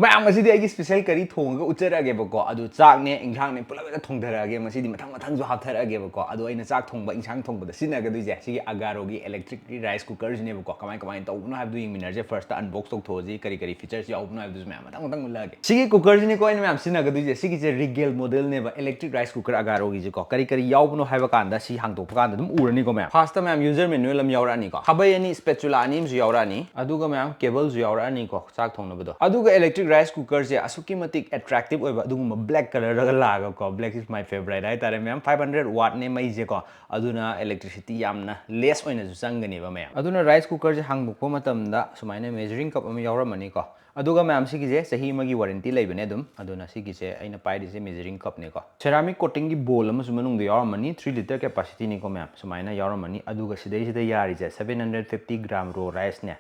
ꯃꯌꯥꯝ ꯑꯁꯤꯗꯤ ꯑꯩꯒꯤ ꯁ꯭ꯄꯦꯁꯦꯜ ꯀꯔꯤ ꯊꯣꯡꯉꯒ ꯎꯠꯆꯔꯛꯑꯒꯦꯕꯀꯣ ꯑꯗꯨ ꯆꯥꯛꯅꯦ ꯏꯟꯁꯥꯡꯅꯦ ꯄꯨꯂꯞ ꯊꯣꯡꯊꯔꯛꯑꯒꯦ ꯃꯁꯤꯗꯤ ꯃꯊꯪꯁꯨ ꯍꯥꯞꯊꯔꯛꯑꯒꯦꯕꯀꯣ ꯑꯗꯣ ꯑꯩꯅ ꯆꯥꯛ ꯊꯣꯡꯕ ꯏꯟꯁꯥꯡ ꯊꯣꯡꯕꯗ ꯁꯤꯖꯤꯟꯅꯒꯗꯣꯏꯁꯦ ꯁꯤꯒꯤ ꯑꯒꯥꯔꯣꯒꯤ ꯏꯂꯦꯛꯇ꯭ꯔꯤꯛꯀꯤ ꯔꯥꯏꯁ ꯀꯨꯀꯔꯁꯤꯅꯦꯕꯀꯣ ꯀꯃꯥꯏꯅ ꯇꯧꯕꯅꯣ ꯍꯥꯏꯕꯗꯨ ꯌꯦꯡꯃꯤꯟꯅꯔꯁꯦ ꯐꯥꯔꯁꯇ ꯑꯟꯕꯣꯛꯁ ꯇꯧꯊꯣꯛꯑꯁꯤ ꯀꯔꯤ ꯐꯤꯆꯔꯁ ꯌꯥꯎꯕꯅꯣ ꯍꯥꯏꯕꯗꯨꯁꯨ ꯃꯌꯥꯝ ꯃꯊꯪ ꯎꯠꯂꯛꯑꯒꯦ ꯁꯤꯒꯤ ꯀꯨꯀꯔꯁꯤꯅꯤꯀꯣ ꯑꯩꯅ ꯃꯌꯥꯝ ꯁꯤꯖꯤꯟꯅꯒꯗꯣꯏꯁꯦ ꯁꯤꯒꯤꯁꯦ ꯔꯤꯒꯦꯜ ꯃꯣꯗꯦꯜꯅꯦꯕ ꯏꯂꯦꯛꯇ꯭रिꯛ ꯔꯥꯏꯁ ꯀꯨꯀꯔ ꯑꯒꯥꯔꯣꯒꯤꯁꯦꯀꯣ ꯀꯔꯤ ꯌꯥꯎꯕꯅꯣ ꯍꯥꯏꯕ ꯀꯥꯟꯗ ꯁꯤ ꯍꯥꯡꯗꯣꯛꯄ ꯀꯥꯟꯗ ꯑꯗꯨꯝ ꯎꯔꯅꯤꯀꯣ ꯃꯌꯥꯝ ꯐꯥꯔꯁꯇ ꯃꯌꯥꯝ ꯌꯨꯖꯔ ꯃꯦꯅꯨꯑꯦꯜ ꯑꯃ ꯌꯥꯎꯔꯛꯑꯅꯤꯀꯣ ꯈꯥꯕꯩ ꯑꯅꯤ ꯁ꯭ꯄꯦꯆꯨꯂꯥ ꯑꯅꯤ ꯑꯃꯁꯨ ꯌꯥꯎꯔꯛꯑꯅꯤ ꯑꯗꯨꯒ ꯃꯌꯥꯝ ꯀꯦꯕꯜꯁꯨ ꯌꯥꯎꯔꯛꯑꯅꯤꯀꯣ ꯆꯥꯛ ꯊꯣꯡꯅꯕꯗꯣ ꯑꯗꯨꯒ ꯏꯂꯦꯛꯇ꯭रिꯛ ꯔꯥꯏꯁ ꯀꯨꯀꯔꯁꯦ ꯑꯁꯨꯛꯀꯤ ꯃꯇꯤꯛ ꯑꯦꯇ꯭ꯔꯦꯛꯇꯤቭ ꯑꯣꯏꯕ ꯑꯗꯨꯒꯨꯝꯕ ꯕ꯭ꯂꯦꯛ ꯀꯂꯔꯗꯒ ꯂꯥꯛꯑꯒꯀꯣ ꯕ꯭ꯂꯦꯛ ꯏꯁ ꯃꯥꯏ ꯐꯦꯚꯣꯔꯥꯏꯠ ꯍꯥꯏꯇꯥꯔꯦ ꯃꯌꯥꯝ 500 ꯋꯥꯠꯅꯦ ꯃꯩꯁꯦꯀꯣ ꯑꯗꯨꯅ electricity ꯌꯥꯝꯅ ꯂꯦꯁ ꯑꯣꯏꯅꯁꯨ ꯆꯪꯒꯅꯦꯕ ꯃꯌꯥꯝ ꯑꯗꯨꯅ ꯔꯥꯏꯁ ꯀꯨꯀꯔꯁꯦ ꯍꯥꯡꯗꯣꯛꯄ ꯃꯇꯝꯗ ꯁꯨꯃꯥꯏꯅ ꯃꯦꯖꯔꯤꯡ ꯀꯞ ꯑꯃ ꯌꯥꯎꯔꯝꯃꯅꯤꯀꯣ ꯑꯗꯨꯒ ꯃꯌꯥꯝ ꯁꯤꯒꯤꯁꯦ ꯆꯍꯤ ꯑꯃꯒꯤ ꯋꯥꯔꯦꯟꯇꯤ ꯂꯩꯕꯅꯦ ꯑꯗꯨꯝ ꯑꯗꯨꯅ ꯁꯤꯒꯤꯁꯦ ꯑꯩꯅ ꯄꯥꯏꯔꯤꯁꯦ ꯃꯦꯖꯔꯤꯡ ꯀꯞꯅꯦꯀꯣ ꯁꯦꯔꯥꯃꯤꯛ ꯀꯣꯇꯤꯡꯒꯤ ꯕꯣꯜ ꯑꯃꯁꯨ ꯃꯅꯨꯡꯗ ꯌꯥꯎꯔꯝꯃꯅꯤ 3 ꯂꯤꯇꯔ ꯀꯦꯄꯥꯁꯤꯇꯤꯅꯤꯀꯣ ꯃꯌꯥꯝ ꯁꯨꯃꯥꯏꯅ ꯌꯥꯎꯔꯝꯃꯅꯤ ꯑꯗꯨꯒ ꯁꯤꯗꯩꯁꯤꯗ ꯌꯥꯔꯤꯁꯦ 750 ꯒ꯭ꯔꯥꯝ ꯔꯣ ꯔꯥꯏꯁꯅꯦ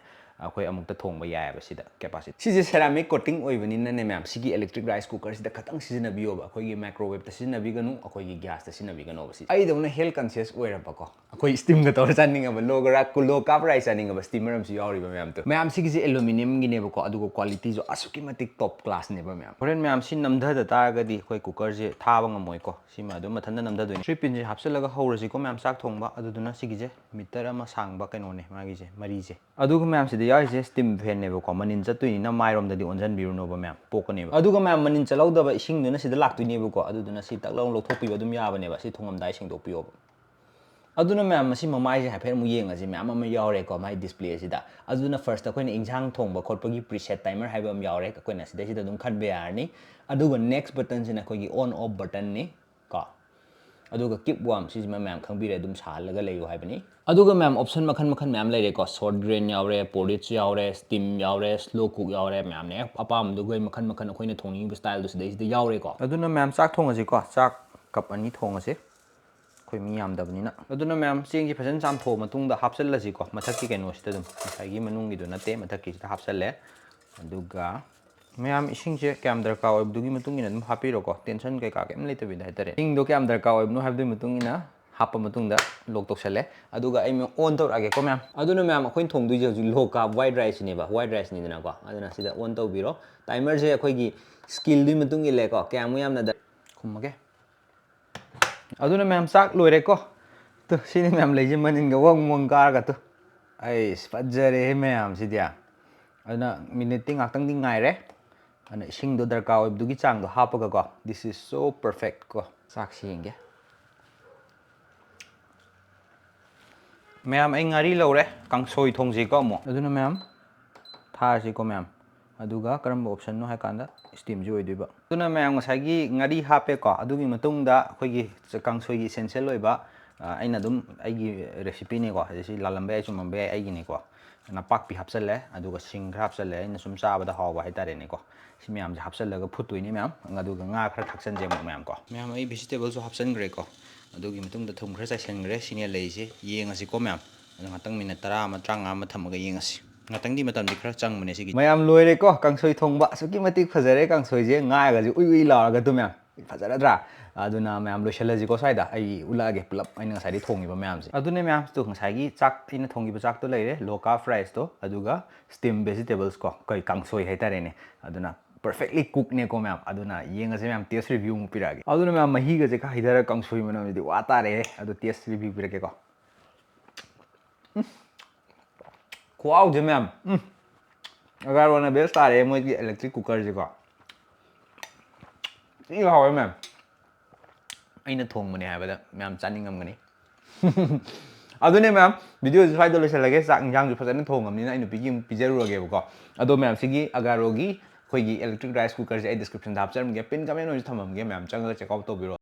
ꯑꯩꯈꯣꯏ ꯑꯃꯨꯛꯇ ꯊꯣꯡꯕ ꯌꯥꯏꯑꯕ ꯁꯤꯗ ꯀꯦꯄꯥꯁꯤꯇꯤ ꯁꯤꯁꯦ ꯁꯦꯔꯥꯃꯤꯛ ꯀꯣꯇꯤꯡ ꯑꯣꯏꯕꯅꯤꯅꯅꯦ ꯃꯌꯥꯝ ꯁꯤꯒꯤ ꯏꯂꯦꯛꯇ꯭रिꯛ ꯔꯥꯏꯁ ꯀꯨꯀꯔꯁꯤꯗ ꯈꯇꯪ ꯁꯤꯖꯤꯟꯅꯕꯤꯌꯣꯕ ꯑꯩꯈꯣꯏꯒꯤ ꯃꯥꯏꯀ꯭ꯔꯣꯋꯦꯞꯇ ꯁꯤꯖꯤꯟꯅꯕꯤꯒꯅꯨ ꯑꯩꯈꯣꯏꯒꯤ ꯒ꯭ꯌꯥꯁꯇ ꯁꯤꯖꯤꯟꯅꯕꯤꯒꯅꯣꯕ ꯁꯤ ꯑꯩꯗꯧꯅ ꯍꯦꯜꯊ ꯀꯟꯁꯤꯌꯁ ꯑꯣꯏꯔꯕꯀꯣ ꯑꯩꯈꯣꯏ ꯁ꯭ꯇꯤꯝꯒ ꯇꯧꯔ ꯆꯥꯅꯤꯡꯉꯕ ꯂꯣ ꯀꯥꯞ ꯔꯥꯏꯁ ꯆꯥꯅꯤꯡꯉꯕ ꯁ꯭ꯇꯤꯃꯔ ꯑꯃꯁꯨ ꯌꯥꯎꯔꯤꯕ ꯃꯌꯥꯝ ꯁꯤꯒꯤꯁꯦ ꯑꯦꯂꯨꯃꯤꯅꯤꯌꯝꯒꯤꯅꯦꯕꯀꯣ ꯑꯗꯨꯒ ꯀ꯭ꯋꯥꯂꯤꯇꯤꯁꯨ ꯑꯁꯨꯛꯀꯤ ꯃꯇꯤꯛ ꯇꯣꯞ ꯀ꯭ꯂꯥꯁꯅꯦꯕ ꯃꯌꯥꯝ ꯍꯣꯔꯦꯟ ꯃꯌꯥꯝ ꯁꯤ ꯅꯝꯊꯗ ꯇꯥꯔꯒꯗꯤ ꯑꯩꯈꯣꯏ ꯀꯨꯀꯔꯁꯦ ꯊꯥꯕ ꯉꯝꯃꯣꯏꯀꯣ ꯁꯤꯃ ꯑꯗꯨꯝ ꯃꯊꯟꯇ ꯅꯝꯊꯗꯣꯏꯅꯤ 3 ꯄꯤꯟꯁꯦ ꯍꯥꯞꯆꯤꯜꯂꯒ ꯍꯧꯔꯁꯤꯀꯣ ꯃꯌꯥꯝ ꯆꯥꯛ ꯊꯣꯡꯕ ꯑꯗꯨꯗꯨꯅ ꯁꯤꯒꯤꯁꯦ ꯃꯤꯇꯔ ꯑꯃ ꯁꯥꯡꯕ ꯀꯩꯅꯣꯅꯦ ꯃꯥꯒꯤꯁꯦ ꯃꯔꯤꯁꯦ ꯑꯗꯨꯒ ꯃꯌꯥꯝ ꯁꯤꯗ ꯌꯥꯎꯔꯤꯁꯦ ꯁ꯭ꯇꯤꯝ ꯐꯦꯟꯅꯦꯕꯀꯣ ꯃꯅꯤꯟ ꯆꯠꯇꯣꯏꯅꯤꯅ ꯃꯥꯏꯔꯣꯝꯗꯗꯤ ꯑꯣꯟꯁꯤꯟꯕꯤꯔꯨꯅꯣꯕ ꯃꯌꯥꯝ ꯄꯣꯛꯀꯅꯦꯕ ꯑꯗꯨꯒ ꯃꯌꯥꯝ ꯃꯅꯤꯟ ꯆꯠꯍꯧꯗꯕ ꯏꯁꯤꯡꯗꯨꯅ ꯁꯤꯗ ꯂꯥꯛꯇꯣꯏꯅꯦꯕꯀꯣ ꯑꯗꯨꯗꯨꯅ ꯁꯤ ꯇꯛ ꯂꯥꯎꯅ ꯂꯧꯊꯣꯛꯄꯤꯕ ꯑꯗꯨꯝ ꯌꯥꯕꯅꯦꯕ ꯁꯤ ꯊꯣꯡꯉꯝꯗꯥꯏ ꯁꯦꯡꯗꯣꯛꯄꯤꯌꯣꯕ ꯑꯗꯨꯅ ꯃꯌꯥꯝ ꯃꯁꯤ ꯃꯃꯥꯏꯁꯦ ꯍꯥꯏꯐꯦꯠ ꯑꯃꯨꯛ ꯌꯦꯡꯉꯁꯤ ꯃꯌꯥꯝ ꯑꯃ ꯌꯥꯎꯔꯦꯀꯣ ꯃꯥꯏ ꯗꯤꯁꯄ꯭ꯂꯦꯁꯤꯗ ꯑꯗꯨꯅ ꯐꯥꯔꯁꯇ ꯑꯩꯈꯣꯏꯅ ꯏꯟꯖꯥꯡ ꯊꯣꯡꯕ ꯈꯣꯠꯄꯒꯤ ꯄ꯭ꯔꯤꯁꯦꯠ ꯇꯥꯏꯃꯔ ꯍꯥꯏꯕ ꯑꯃ ꯌꯥꯎꯔꯦ ꯑꯩꯈꯣꯏꯅ ꯁꯤꯗꯩꯁꯤꯗ ꯑꯗꯨꯝ ꯈꯟꯕ ꯌꯥꯔꯅꯤ ꯑꯗꯨꯒ ꯅꯦꯛꯁ ꯕꯇꯟꯁꯤꯅ ꯑꯩꯈꯣꯏꯒꯤ ꯑꯣꯟ ꯑꯣꯐ ꯕꯇꯟꯅꯤ ꯀꯣ ꯑꯗꯨꯒ ꯀꯤꯞ ꯋꯥꯔꯝ ꯁꯤꯁꯤꯃ ꯃꯌꯥꯝ ꯈꯪꯕꯤꯔꯦ ꯑꯗꯨꯝ ꯁꯥꯍꯜꯂꯒ ꯂꯩꯌꯨ ꯍꯥꯏꯕꯅꯤ ꯑꯗꯨꯒ ꯃꯌꯥꯝ ꯑꯣꯞꯁꯟ ꯃꯈꯜ ꯃꯌꯥꯝ ꯂꯩꯔꯦꯀꯣ ꯁꯣꯔꯠ ꯒ꯭ꯔꯦꯟ ꯌꯥꯎꯔꯦ ꯄꯣꯔꯤꯠꯖ ꯌꯥꯎꯔꯦ ꯁ꯭ꯇꯤꯝ ꯌꯥꯎꯔꯦ ꯁ꯭ꯂꯣ ꯀꯨꯛ ꯌꯥꯎꯔꯦ ꯃꯌꯥꯝꯅꯦ ꯑꯄꯥꯝꯕꯗꯨꯒ ꯃꯈꯜ ꯑꯩꯈꯣꯏꯅ ꯊꯣꯡꯅꯤꯡꯉꯤꯕ ꯁ꯭ꯇꯥꯏꯜꯗꯣ ꯁꯤꯗꯩꯁꯤꯗ ꯌꯥꯎꯔꯦꯀꯣ ꯑꯗꯨꯅ ꯃꯌꯥꯝ ꯆꯥꯛ ꯊꯣꯡꯉꯁꯤꯀꯣ ꯆꯥꯛ ꯀꯞ ꯑꯅꯤ ꯊꯣꯡꯉꯁꯤ ꯑꯩꯈꯣꯏ ꯃꯤ ꯌꯥꯝꯗꯕꯅꯤꯅ ꯑꯗꯨꯅ ꯃꯌꯥꯝ ꯆꯦꯡꯁꯤ ꯐꯖꯅ ꯆꯥꯝꯊꯣꯛꯑ ꯃꯇꯨꯡꯗ ꯍꯥꯞꯆꯤꯜꯂꯁꯤꯀꯣ ꯃꯊꯛꯀꯤ ꯀꯩꯅꯣꯁꯤꯗ ꯑꯗꯨꯝ ꯉꯁꯥꯏꯒꯤ ꯃꯅꯨꯡꯒꯤꯗꯣ ꯅꯠꯇꯦ ꯃꯊꯛꯀꯤꯁꯤꯗ ꯍꯥꯞꯆꯜꯂꯦ ꯑꯗꯨꯒ ꯃꯌꯥꯝ ꯏꯁꯤꯡꯁꯦ ꯀꯌꯥꯝ ꯗꯔꯀꯥꯔ ꯑꯣꯏꯕꯗꯨꯒꯤ ꯃꯇꯨꯡ ꯏꯟꯅ ꯑꯗꯨꯝ ꯍꯥꯞꯄꯤꯔꯣꯀꯣ ꯇꯦꯟꯁꯟ ꯀꯩꯀꯥ ꯀꯩꯝ ꯂꯩꯇꯕꯤꯗ ꯍꯥꯏꯇꯥꯔꯦ ꯏꯁꯤꯡꯗꯣ ꯀꯌꯥꯝ ꯗꯔꯀꯥꯔ ꯑꯣꯏꯕꯅꯣ ꯍꯥꯏꯕꯗꯨꯒꯤ ꯃꯇꯨꯡ ꯏꯟꯅ ꯍꯥꯞꯄ ꯃꯇꯨꯡꯗ ꯂꯣꯛ ꯇꯧꯁꯜꯂꯦ ꯑꯗꯨꯒ ꯑꯩ ꯑꯣꯟ ꯇꯧꯔꯛꯑꯒꯦꯀꯣ ꯃꯌꯥꯝ ꯑꯗꯨꯅ ꯃꯌꯥꯝ ꯑꯩꯈꯣꯏꯅ ꯊꯣꯡꯗꯣꯏꯁꯦ ꯍꯧꯖꯤꯛ ꯂꯣ ꯀꯥꯔꯕ ꯋꯥꯏꯠ ꯔꯥꯏꯁꯅꯦꯕ ꯋꯥꯏꯠ ꯔꯥꯏꯁꯅꯤꯗꯅꯀꯣ ꯑꯗꯨꯅ ꯁꯤꯗ ꯑꯣꯟ ꯇꯧꯕꯤꯔꯣ ꯇꯥꯏꯃꯔꯁꯦ ꯑꯩꯈꯣꯏꯒꯤ ꯁ꯭ꯀꯤꯜꯗꯨꯒꯤ ꯃꯇꯨꯡ ꯏꯜꯂꯦꯀꯣ ꯀꯌꯥꯃꯨꯛ ꯌꯥꯝꯅ ꯈꯨꯝꯃꯒꯦ ꯑꯗꯨꯅ ꯃꯌꯥꯝ ꯆꯥꯛ ꯂꯣꯏꯔꯦꯀꯣ ꯇꯨ ꯁꯤꯅꯤ ꯃꯌꯥꯝ ꯂꯩꯁꯦ ꯃꯅꯤꯟꯒ ꯋꯪ ꯀꯥꯔꯒ ꯇꯨ ꯑꯩꯁ ꯐꯖꯔꯦꯍꯦ ꯃꯌꯥꯝꯁꯤꯗꯤ ꯑꯗꯨꯅ ꯃꯤꯅꯤꯠꯇꯤ ꯉꯥꯛꯇꯪꯗꯤ ꯉꯥꯏꯔꯦ ꯑꯗꯨꯅ ꯏꯁꯤꯡꯗꯣ ꯗꯔꯀꯥꯔ ꯑꯣꯏꯕꯗꯨꯒꯤ ꯆꯥꯡꯗꯣ ꯍꯥꯞꯄꯒꯀꯣ ꯗꯤꯁ ꯏꯁ ꯁꯣ ꯄꯔꯐꯦꯛट ꯀꯣ ꯆꯥꯛꯁꯤ ꯌꯦꯡꯒꯦ ꯃꯌꯥꯝ ꯑꯩ ꯉꯥꯔꯤ ꯂꯧꯔꯦ ꯀꯥꯡꯁꯣꯏ ꯊꯣꯡꯁꯤꯀꯣ ꯑꯃꯨꯛ ꯑꯗꯨꯅ ꯃꯌꯥꯝ ꯊꯥꯔꯁꯤꯀꯣ ꯃꯌꯥꯝ ꯑꯗꯨꯒ ꯀꯔꯝꯕ ꯑꯣꯞꯁꯟꯅꯣ ꯍꯥꯏ ꯀꯥꯟꯗ ꯁ꯭ꯇꯤꯝꯁꯤ ꯑꯣꯏꯗꯣꯏꯕ ꯑꯗꯨꯅ ꯃꯌꯥꯝ ꯉꯁꯥꯏꯒꯤ ꯉꯥꯔꯤ ꯍꯥꯞꯄꯦꯀꯣ ꯑꯗꯨꯒꯤ ꯃꯇꯨꯡꯗ ꯑꯩꯈꯣꯏꯒꯤ ꯀꯥꯡꯁꯣꯏꯒꯤ ꯏꯁꯦꯟꯁꯤꯌꯦꯜ ꯑꯣꯏꯕ ꯑꯩꯅ ꯑꯗꯨꯝ ꯑꯩꯒꯤ ꯔꯦꯁꯤꯄꯤꯅꯤꯀꯣ ꯁꯤ ꯂꯥꯜꯂꯝꯕ ꯌꯥꯏ ꯆꯨꯝꯃꯝꯕ ꯌꯥꯏ ꯑꯩꯒꯤꯅꯤꯀꯣ ꯅꯄꯥꯛꯄꯤ ꯍꯥꯞꯆꯜꯂꯦ ꯑꯗꯨꯒ ꯁꯤꯡ ꯈꯔ ꯍꯥꯞꯆꯜꯂꯦ ꯑꯩꯅ ꯁꯨꯝ ꯆꯥꯕꯗ ꯍꯥꯎꯕ ꯍꯥꯏꯇꯥꯔꯦꯅꯦꯀꯣ ꯁꯤ ꯃꯌꯥꯝꯁꯦ ꯍꯥꯞꯆꯜꯂꯒ ꯐꯨꯠꯇꯣꯏꯅꯤ ꯃꯌꯥꯝ ꯑꯗꯨꯒ ꯉꯥ ꯈꯔ ꯊꯥꯛꯆꯟꯁꯦ ꯑꯃꯨꯛ ꯃꯌꯥꯝ ꯑꯩ ꯚꯦꯖꯤꯇꯦꯕꯜꯁꯨ ꯍꯥꯞꯆꯟꯈ꯭ꯔꯦꯀꯣ ꯑꯗꯨꯒꯤ ꯃꯇꯨꯡꯗ ꯊꯨꯝ ꯈꯔ ꯆꯥꯏꯁꯤꯟꯈ꯭ꯔꯦ ꯁꯤꯅꯦ ꯂꯩꯔꯤꯁꯦ ꯌꯦꯡꯉꯁꯤꯀꯣ ꯃꯌꯥꯝ ꯑꯗꯣ ꯉꯥꯛꯇꯪ ꯃꯤꯅꯠ 10 ꯑꯃ 35 ꯑꯃ ꯊꯝꯃꯒ ꯌꯦꯡꯉꯁꯤ ꯉꯥꯛꯇꯪꯗꯤ ꯃꯇꯝꯗꯤ ꯈꯔ ꯆꯪꯕꯅꯦ ꯁꯤꯒꯤ ꯃꯌꯥꯝ ꯂꯣꯏꯔꯦꯀꯣ ꯀꯥꯡꯁꯣꯏ ꯊꯣꯡꯕ ꯑꯁꯨꯛꯀꯤ ꯃꯇꯤꯛ ꯐꯖꯔꯦ ꯀꯥꯡꯁꯣꯏꯁꯦ ꯉꯥꯒꯁꯦ ꯎꯏ ꯂꯥꯎꯔꯒ ꯇꯨ ꯃꯌꯥꯝ ꯐꯖꯔꯗ꯭ꯔꯥ ꯑꯗꯨꯅ ꯃꯌꯥꯝ ꯂꯣꯏꯁꯤꯜꯂꯁꯤꯀꯣ ꯁ꯭ꯋꯥꯏꯗ ꯑꯩ ꯎꯠꯂꯛꯑꯒꯦ ꯄꯨꯂꯞ ꯑꯩꯅ ꯉꯁꯥꯏꯗꯤ ꯊꯣꯡꯉꯤꯕ ꯃꯌꯥꯝꯁꯦ ꯑꯗꯨꯅꯦ ꯃꯌꯥꯝꯁꯨ ꯉꯁꯥꯏꯒꯤ ꯆꯥꯛ ꯑꯩꯅ ꯊꯣꯡꯉꯤꯕ ꯆꯥꯛꯇꯣ ꯂꯩꯔꯦ ꯂꯣ ꯀꯥꯔꯕ ꯔꯥꯏꯁꯇꯣ ꯑꯗꯨꯒ ꯁ꯭ꯇꯤꯝ ꯚꯦꯖꯤꯇꯦꯕꯜꯁ ꯀꯣ ꯀꯩ ꯀꯥꯡꯁꯣꯏ ꯍꯥꯏꯇꯥꯔꯦꯅꯦ ꯑꯗꯨꯅ ꯄꯔꯐꯦꯛꯠꯂꯤ ꯀꯨꯛꯅꯦꯀꯣ ꯃꯌꯥꯝ ꯑꯗꯨꯅ ꯌꯦꯡꯉꯁꯦ ꯃꯌꯥꯝ ꯇꯦꯁ ꯔꯤꯚ꯭ꯌꯨ ꯑꯃꯨꯛ ꯄꯤꯔꯛꯑꯒꯦ ꯑꯗꯨꯅ ꯃꯌꯥꯝ ꯃꯍꯤꯒꯁꯦ ꯈꯔ ꯍꯩꯊꯔꯒ ꯀꯥꯡꯁꯣꯏ ꯃꯅꯝꯁꯤꯗꯤ ꯋꯥ ꯇꯥꯔꯦꯍꯦ ꯑꯗꯨ ꯇꯦꯁ ꯔꯤꯚ꯭ꯌꯨ ꯄꯤꯔꯛꯀꯦꯀꯣ ꯈꯨꯍꯥꯎꯁꯦ ꯃꯌꯥꯝ ꯑꯒꯥꯔꯣꯅ ꯕꯦꯁ ꯇꯥꯔꯦ ꯃꯣꯏꯒꯤ ꯏꯂꯦꯛꯇ꯭ꯔꯤꯛ ꯀꯨꯀꯔꯁꯦꯀꯣ ꯊꯤ ꯍꯥꯎꯋꯦ ꯃꯌꯥꯝ ꯑꯩꯅ ꯊꯣꯡꯕꯅꯦ ꯍꯥꯏꯕꯗ ꯃꯌꯥꯝ ꯆꯥꯅꯤꯡꯉꯝꯒꯅꯤ ꯑꯗꯨꯅꯦ ꯃꯌꯥꯝ ꯚꯤꯗꯤꯑꯣꯁꯦ ꯁ꯭ꯋꯥꯏꯗ ꯂꯣꯏꯁꯤꯜꯂꯒꯦ ꯆꯥꯛ ꯏꯟꯖꯥꯡꯁꯨ ꯐꯖꯅ ꯊꯣꯡꯉꯕꯅꯤꯅ ꯑꯩ ꯅꯨꯄꯤꯒꯤ ꯑꯃꯨꯛ ꯄꯤꯖꯔꯨꯔꯒꯦꯕꯀꯣ ꯑꯗꯣ ꯃꯌꯥꯝ ꯁꯤꯒꯤ ꯑꯒꯥꯔꯣꯒꯤ ꯑꯩꯈꯣꯏꯒꯤ ꯏꯂꯦꯛꯇ꯭ꯔꯤꯛ ꯔꯥꯏꯁ ꯀꯨꯀꯔꯁꯦ ꯑꯩ ꯗꯤꯁꯀ꯭ꯔꯤꯞꯁꯟꯗ ꯍꯥꯞꯆꯔꯝꯒꯦ ꯄꯤꯟ ꯀꯃꯦꯟ ꯑꯣꯏꯅꯁꯨ ꯊꯝꯃꯝꯒꯦ ꯃꯌꯥꯝ ꯆꯪꯉꯒ ꯆꯦꯛ ꯑꯥꯎꯠ ꯇꯧꯕꯤꯔꯣ